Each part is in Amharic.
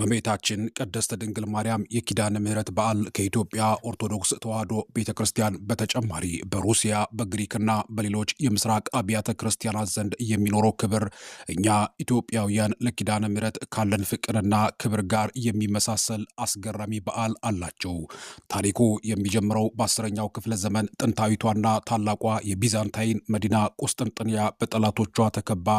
እመቤታችን ቅድስት ድንግል ማርያም የኪዳነ ምሕረት በዓል ከኢትዮጵያ ኦርቶዶክስ ተዋሕዶ ቤተክርስቲያን በተጨማሪ በሩሲያ በግሪክና በሌሎች የምስራቅ አብያተ ክርስቲያናት ዘንድ የሚኖረው ክብር እኛ ኢትዮጵያውያን ለኪዳነ ምሕረት ካለን ፍቅርና ክብር ጋር የሚመሳሰል አስገራሚ በዓል አላቸው። ታሪኩ የሚጀምረው በ10ኛው ክፍለ ዘመን ጥንታዊቷና ታላቋ የቢዛንታይን መዲና ቁስጥንጥንያ በጠላቶቿ ተከባ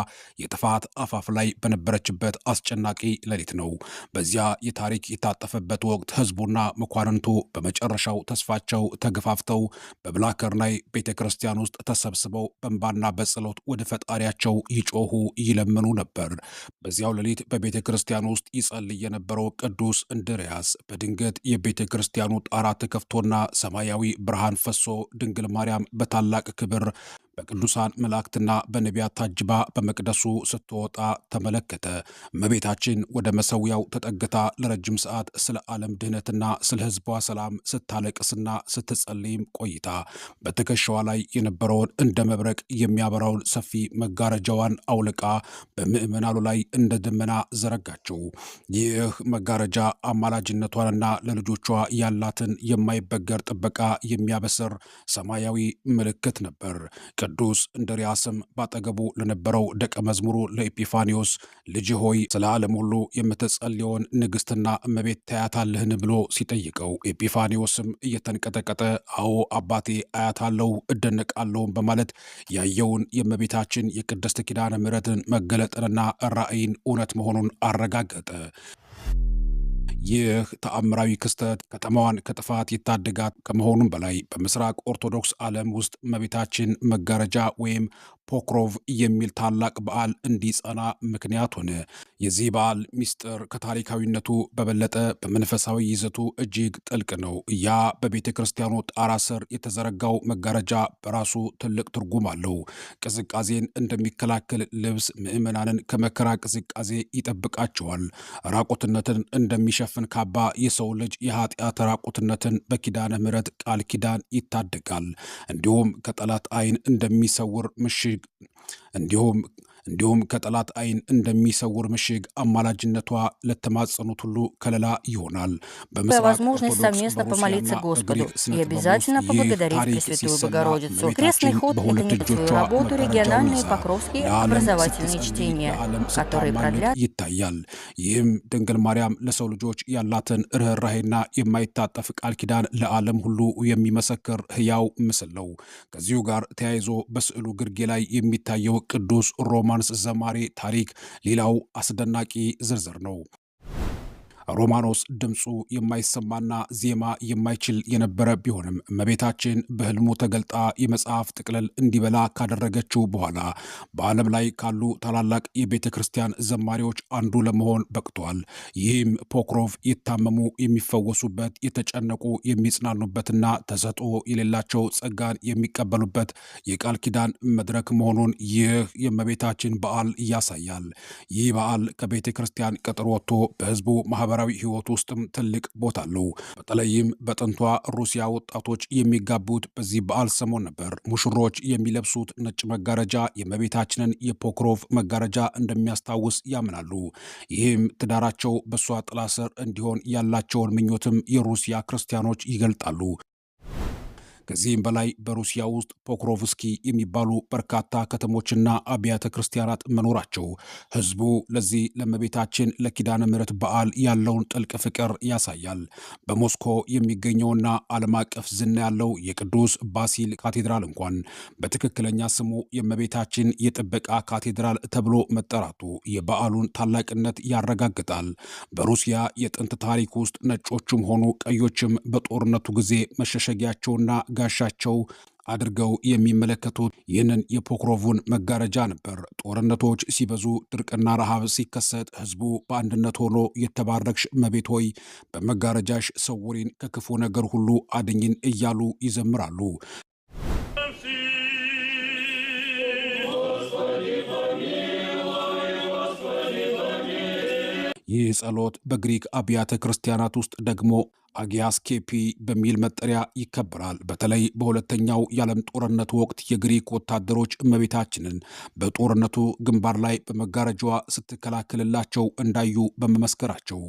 የጥፋት አፋፍ ላይ በነበረችበት አስጨናቂ ሌሊት ነው። በዚያ የታሪክ የታጠፈበት ወቅት ህዝቡና መኳንንቱ በመጨረሻው ተስፋቸው ተገፋፍተው በብላከርናይ ቤተክርስቲያን ውስጥ ተሰብስበው በእንባና በጸሎት ወደ ፈጣሪያቸው ይጮሁ ይለምኑ ነበር። በዚያው ሌሊት በቤተክርስቲያን ውስጥ ይጸልይ የነበረው ቅዱስ እንድርያስ በድንገት የቤተክርስቲያኑ ጣራ ተከፍቶና ሰማያዊ ብርሃን ፈሶ ድንግል ማርያም በታላቅ ክብር በቅዱሳን መላእክትና በነቢያት ታጅባ በመቅደሱ ስትወጣ ተመለከተ። እመቤታችን ወደ መሠዊያው ተጠግታ ለረጅም ሰዓት ስለ ዓለም ድህነትና ስለ ሕዝቧ ሰላም ስታለቅስና ስትጸልይም ቆይታ በትከሻዋ ላይ የነበረውን እንደ መብረቅ የሚያበራውን ሰፊ መጋረጃዋን አውልቃ በምዕመናኑ ላይ እንደ ደመና ዘረጋችው። ይህ መጋረጃ አማላጅነቷንና ለልጆቿ ያላትን የማይበገር ጥበቃ የሚያበስር ሰማያዊ ምልክት ነበር። ቅዱስ እንድርያስም ባጠገቡ ለነበረው ደቀ መዝሙሩ ለኤጲፋኒዎስ ልጅ ሆይ ስለ ዓለም ሁሉ የምትጸልየውን ንግሥትና እመቤት ታያታለህን ብሎ ሲጠይቀው ኤጲፋኒዎስም እየተንቀጠቀጠ አዎ አባቴ አያታለሁ እደነቃለሁም በማለት ያየውን የእመቤታችን የቅድስት ኪዳነ ምሕረትን መገለጥንና ራእይን እውነት መሆኑን አረጋገጠ። ይህ ተአምራዊ ክስተት ከተማዋን ከጥፋት ይታደጋት ከመሆኑም በላይ በምስራቅ ኦርቶዶክስ ዓለም ውስጥ እመቤታችን መጋረጃ ወይም ፖክሮቭ የሚል ታላቅ በዓል እንዲጸና ምክንያት ሆነ። የዚህ በዓል ምስጢር ከታሪካዊነቱ በበለጠ በመንፈሳዊ ይዘቱ እጅግ ጥልቅ ነው። ያ በቤተ ክርስቲያኑ ጣራ ስር የተዘረጋው መጋረጃ በራሱ ትልቅ ትርጉም አለው። ቅዝቃዜን እንደሚከላከል ልብስ ምዕመናንን ከመከራ ቅዝቃዜ ይጠብቃቸዋል። ራቁትነትን እንደሚሸፍን ካባ የሰው ልጅ የኃጢአት ራቁትነትን በኪዳነ ምሕረት ቃል ኪዳን ይታደጋል። እንዲሁም ከጠላት ዓይን እንደሚሰውር ምሽግ እንዲሁም ከጠላት ዓይን እንደሚሰውር ምሽግ አማላጅነቷ ለተማጸኑት ሁሉ ከለላ ይሆናል። возможность совместно помолиться Господу и обязательно поблагодарить Пресвятую Богородицу. Крестный ход это свою работу региональные покровские образовательные чтения, которые продлят ይታያል። ይህም ድንግል ማርያም ለሰው ልጆች ያላትን ርኅራኄና የማይታጠፍ ቃል ኪዳን ለዓለም ሁሉ የሚመሰክር ሕያው ምስል ነው። ከዚሁ ጋር ተያይዞ በስዕሉ ግርጌ ላይ የሚታየው ቅዱስ ሮማንስ ዘማሬ ታሪክ ሌላው አስደናቂ ዝርዝር ነው። ሮማኖስ ድምፁ የማይሰማና ዜማ የማይችል የነበረ ቢሆንም እመቤታችን በሕልሙ ተገልጣ የመጽሐፍ ጥቅልል እንዲበላ ካደረገችው በኋላ በዓለም ላይ ካሉ ታላላቅ የቤተ ክርስቲያን ዘማሪዎች አንዱ ለመሆን በቅቷል። ይህም ፖክሮቭ የታመሙ የሚፈወሱበት፣ የተጨነቁ የሚጽናኑበትና ተሰጥኦ የሌላቸው ጸጋን የሚቀበሉበት የቃል ኪዳን መድረክ መሆኑን ይህ የእመቤታችን በዓል ያሳያል። ይህ በዓል ከቤተ ክርስቲያን ቅጥር ወጥቶ በሕዝቡ ማህበራዊ ሕይወት ውስጥም ትልቅ ቦታ አለው። በተለይም በጥንቷ ሩሲያ ወጣቶች የሚጋቡት በዚህ በዓል ሰሞን ነበር። ሙሽሮች የሚለብሱት ነጭ መጋረጃ የእመቤታችንን የፖክሮቭ መጋረጃ እንደሚያስታውስ ያምናሉ። ይህም ትዳራቸው በእሷ ጥላ ስር እንዲሆን ያላቸውን ምኞትም የሩሲያ ክርስቲያኖች ይገልጣሉ። ከዚህም በላይ በሩሲያ ውስጥ ፖክሮቭስኪ የሚባሉ በርካታ ከተሞችና አብያተ ክርስቲያናት መኖራቸው ሕዝቡ ለዚህ ለእመቤታችን ለኪዳነ ምሕረት በዓል ያለውን ጥልቅ ፍቅር ያሳያል። በሞስኮ የሚገኘውና ዓለም አቀፍ ዝና ያለው የቅዱስ ባሲል ካቴድራል እንኳን በትክክለኛ ስሙ የእመቤታችን የጥበቃ ካቴድራል ተብሎ መጠራቱ የበዓሉን ታላቅነት ያረጋግጣል። በሩሲያ የጥንት ታሪክ ውስጥ ነጮቹም ሆኑ ቀዮችም በጦርነቱ ጊዜ መሸሸጊያቸውና ጋሻቸው አድርገው የሚመለከቱት ይህንን የፖክሮቭን መጋረጃ ነበር። ጦርነቶች ሲበዙ፣ ድርቅና ረሃብ ሲከሰት ሕዝቡ በአንድነት ሆኖ የተባረክሽ እመቤት ሆይ በመጋረጃሽ ሰውሪን፣ ከክፉ ነገር ሁሉ አድኝን እያሉ ይዘምራሉ። ይህ ጸሎት በግሪክ አብያተ ክርስቲያናት ውስጥ ደግሞ አጊያስኬፒ በሚል መጠሪያ ይከበራል። በተለይ በሁለተኛው የዓለም ጦርነት ወቅት የግሪክ ወታደሮች እመቤታችንን በጦርነቱ ግንባር ላይ በመጋረጃዋ ስትከላከልላቸው እንዳዩ በመመስከራቸው